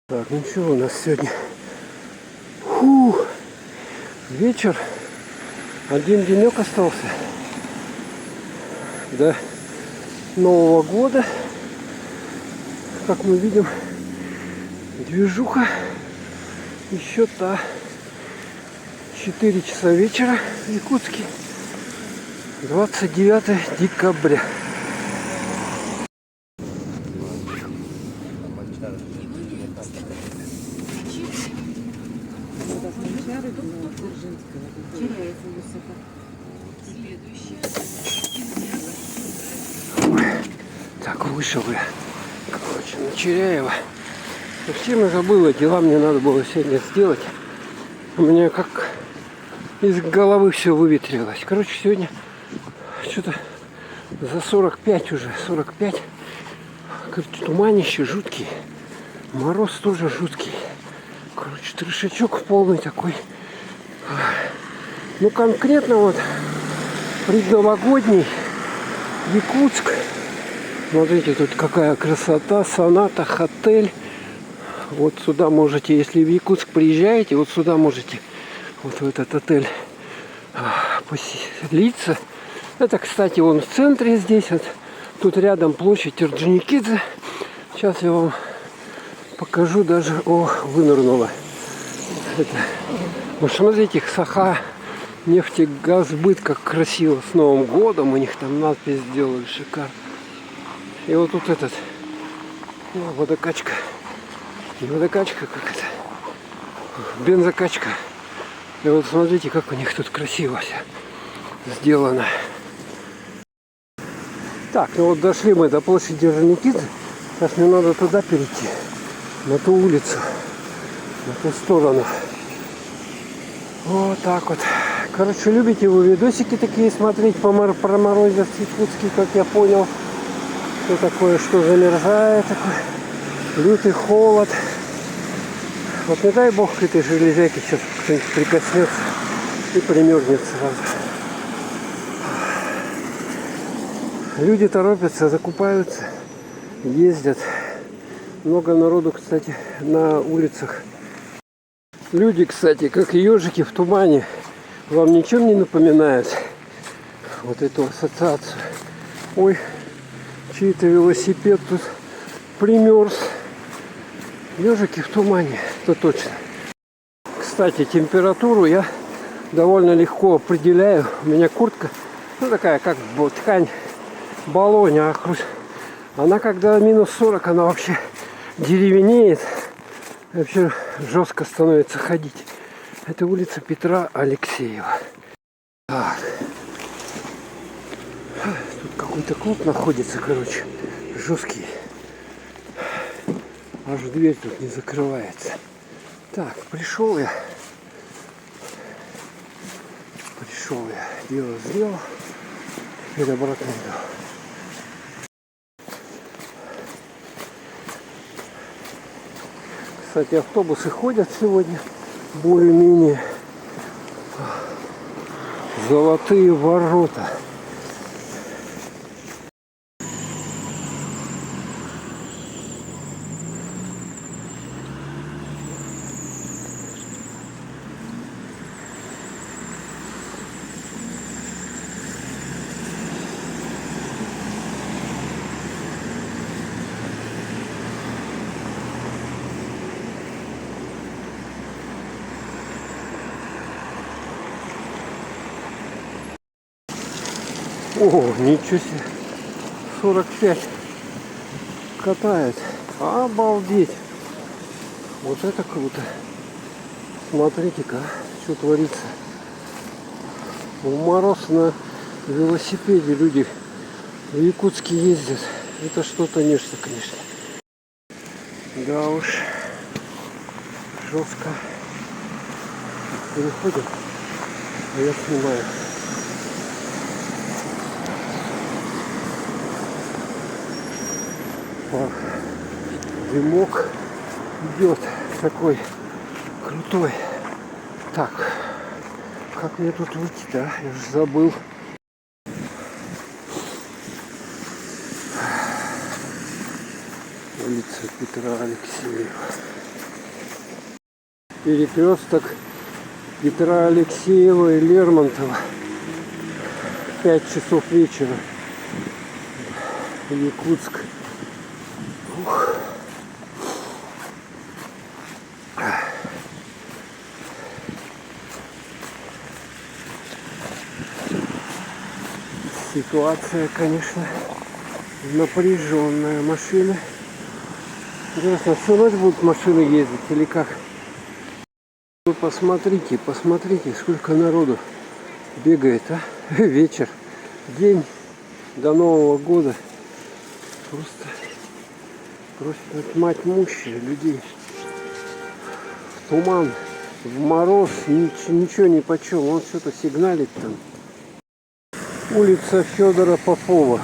Так, ну что у нас сегодня? Вечер. Один денек остался до Нового года. Как мы видим, движуха еще та. 4 часа вечера в Якутске. 29 декабря. Так, вышел я, короче, на Черяева. Совсем я забыла, дела мне надо было сегодня сделать. У меня как из головы все выветрилось. Короче, сегодня что-то за 45 уже, 45. Короче, туманище жуткий. Мороз тоже жуткий. Короче, трешачок полный такой. Ну, конкретно вот предновогодний Якутск. Смотрите, тут какая красота, соната, отель. Вот сюда можете, если в Якутск приезжаете, вот сюда можете, вот в этот отель поселиться. Это, кстати, вон в центре здесь, вот, тут рядом площадь Орджоникидзе. Сейчас я вам покажу даже, вынырнула. Это, вот смотрите, Саха, нефтегазбыт, как красиво, с Новым годом, у них там надпись сделали, шикарно. И вот тут этот, водокачка. Не водокачка, как это, бензокачка. И вот смотрите, как у них тут красиво все сделано. Так, ну вот дошли мы до площади Орджоникидзе. Сейчас мне надо туда перейти, на ту улицу, на ту сторону. Вот так вот. Короче, любите вы видосики такие смотреть про морозец в Якутске, как я понял. Что такое, что замерзает такой. Лютый холод. Вот не дай бог к этой железяке сейчас кто-нибудь прикоснется и примерзнет сразу. Люди торопятся, закупаются, ездят. Много народу, кстати, на улицах. Люди, кстати, как ежики в тумане. Вам ничем не напоминает вот эту ассоциацию? Ой, чей-то велосипед тут примерз. Ежики в тумане, это точно. Кстати, температуру я довольно легко определяю. У меня куртка, такая, как ткань баллоня. Она когда минус 40, она вообще деревенеет. Вообще жестко становится ходить. Это улица Петра Алексеева. Так. Тут какой-то клуб находится, короче, жесткий. Аж дверь тут не закрывается. Так, пришел я. Дело сделал. Теперь обратно иду. Кстати, автобусы ходят сегодня более-менее. Золотые ворота. О, ничего себе. 45 катает. Обалдеть. Вот это круто. Смотрите-ка, что творится. В мороз на велосипеде люди в Якутске ездят. Это что-то нечто, конечно. Да уж. Жестко. Переходим. А я снимаю. Дымок идет такой крутой. Так, как мне тут выйти, да? Я уже забыл. Улица Петра Алексеева. перекресток Петра Алексеева и Лермонтова. 5 часов вечера. Якутск. Ух. Ситуация, конечно, напряженная. Машина. Интересно, всю ночь будут машины ездить или как? Вы посмотрите, посмотрите, сколько народу бегает, а? Вечер, день до Нового года. Просто мать мущая людей. В туман, в мороз, ничего не почем. Он что-то сигналит там. Улица Федора Попова.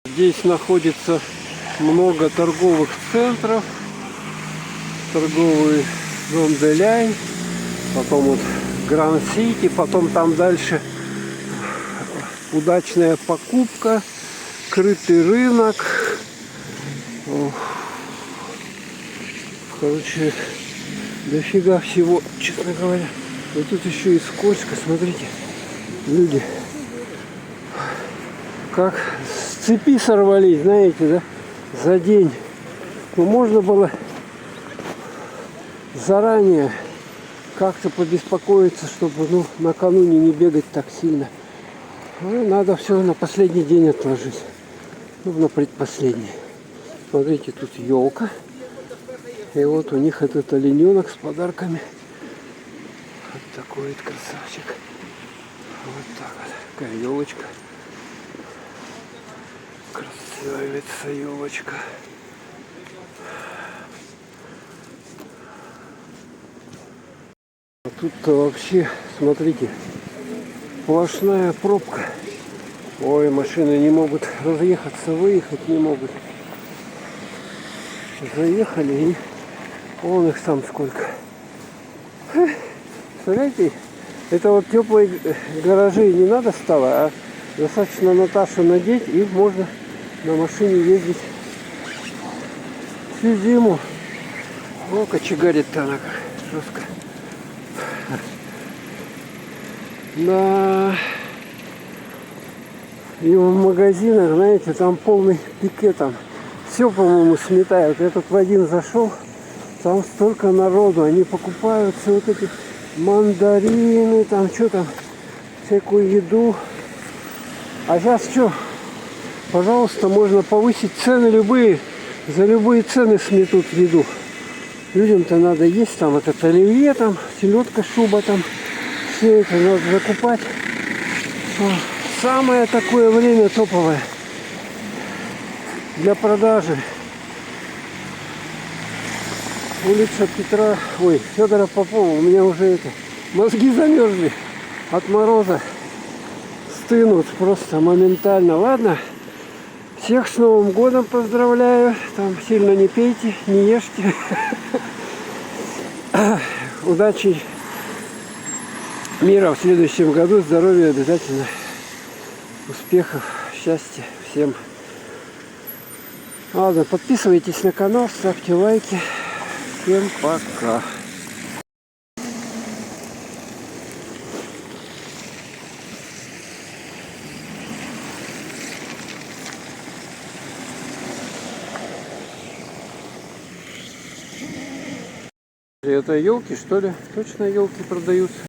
Здесь находится много торговых центров. Торговый дом Деляй. Потом вот Гранд Сити. Потом там дальше удачная покупка. Крытый рынок. Короче, дофига всего, честно говоря. Вот тут еще и скользко, смотрите. Люди как с цепи сорвались, знаете, да? За день. Ну, можно было заранее как-то побеспокоиться, чтобы накануне не бегать так сильно. Надо все на последний день отложить. На предпоследний. Смотрите, тут елка. И вот у них этот олененок с подарками. Вот такой вот красавчик. Вот так вот. Такая елочка. Красавица елочка. А тут-то вообще, смотрите, сплошная пробка. Ой, машины не могут разъехаться, выехать не могут. Заехали и вон их там сколько. Смотрите, это вот теплые гаражи не надо стало, а достаточно Наташу надеть, и можно на машине ездить всю зиму. О, кочегарит-то она как жестко. Да. И в магазинах, знаете, там полный пикет, там все, по-моему, сметают. Я тут в один зашел, там столько народу, они покупают все вот эти мандарины, там что там, всякую еду. А сейчас что? Пожалуйста, можно повысить цены любые, за любые цены сметут еду. Людям-то надо есть, там этот оливье, там селедка, шуба, там все это надо закупать. Самое такое время топовое для продажи. Улица Федора Попова. У меня уже мозги замерзли от мороза. Стынут просто моментально. Ладно, всех с Новым годом поздравляю. Там сильно не пейте, не ешьте. Удачи, мира в следующем году, здоровья обязательно. Успехов, счастья всем. Ладно, подписывайтесь на канал, ставьте лайки. Всем пока. Это елки, что ли? Точно елки продаются.